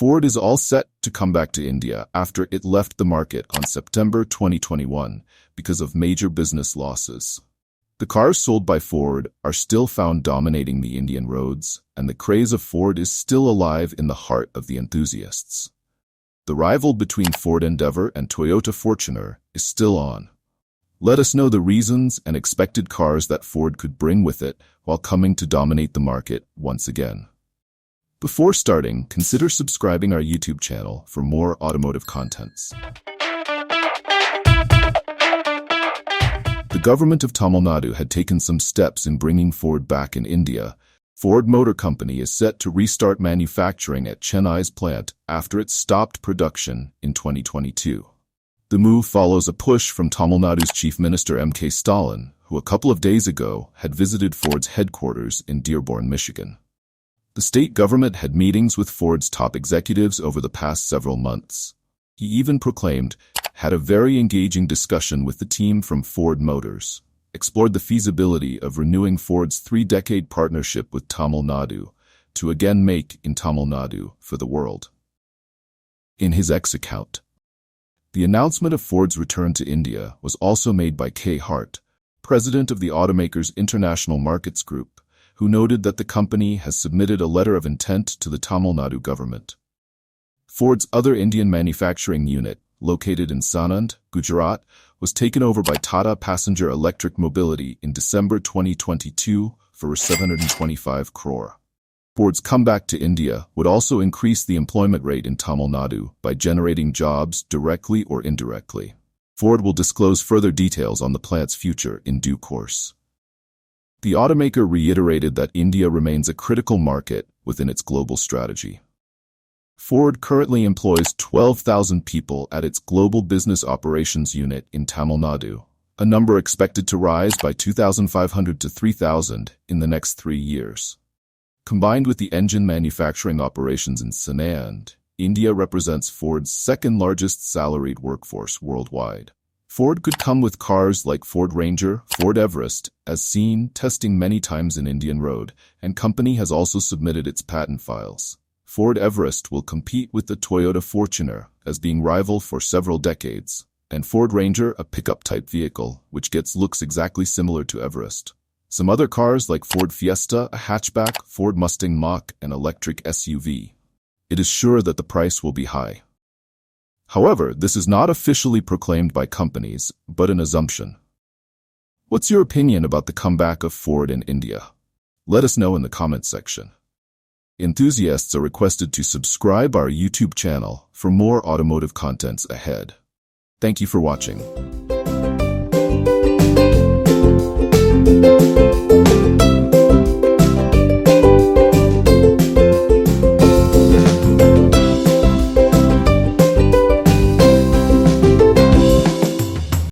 Ford is all set to come back to India after it left the market on September 2021 because of major business losses. The cars sold by Ford are still found dominating the Indian roads, and the craze of Ford is still alive in the heart of the enthusiasts. The rival between Ford Endeavour and Toyota Fortuner is still on. Let us know the reasons and expected cars that Ford could bring with it while coming to dominate the market once again. Before starting, consider subscribing our YouTube channel for more automotive contents. The government of Tamil Nadu had taken some steps in bringing Ford back in India. Ford Motor Company is set to restart manufacturing at Chennai's plant after it stopped production in 2022. The move follows a push from Tamil Nadu's Chief Minister M.K. Stalin, who a couple of days ago had visited Ford's headquarters in Dearborn, Michigan. The state government had meetings with Ford's top executives over the past several months. He even had a very engaging discussion with the team from Ford Motors, explored the feasibility of renewing Ford's 3-decade partnership with Tamil Nadu to again make in Tamil Nadu for the world. In his X account, the announcement of Ford's return to India was also made by K. Hart, president of the automaker's International Markets Group, who noted that the company has submitted a letter of intent to the Tamil Nadu government. Ford's other Indian manufacturing unit, located in Sanand, Gujarat, was taken over by Tata Passenger Electric Mobility in December 2022 for 725 crore. Ford's comeback to India would also increase the employment rate in Tamil Nadu by generating jobs directly or indirectly. Ford will disclose further details on the plant's future in due course. The automaker reiterated that India remains a critical market within its global strategy. Ford currently employs 12,000 people at its Global Business Operations Unit in Tamil Nadu, a number expected to rise by 2,500 to 3,000 in the next 3 years. Combined with the engine manufacturing operations in Sanand, India represents Ford's second-largest salaried workforce worldwide. Ford could come with cars like Ford Ranger, Ford Everest, as seen testing many times in Indian road, and company has also submitted its patent files. Ford Everest will compete with the Toyota Fortuner as being rival for several decades, and Ford Ranger a pickup-type vehicle, which gets looks exactly similar to Everest. Some other cars like Ford Fiesta, a hatchback, Ford Mustang Mach, an electric SUV. It is sure that the price will be high. However, this is not officially proclaimed by companies, but an assumption. What's your opinion about the comeback of Ford in India? Let us know in the comments section. Enthusiasts are requested to subscribe our YouTube channel for more automotive contents ahead. Thank you for watching.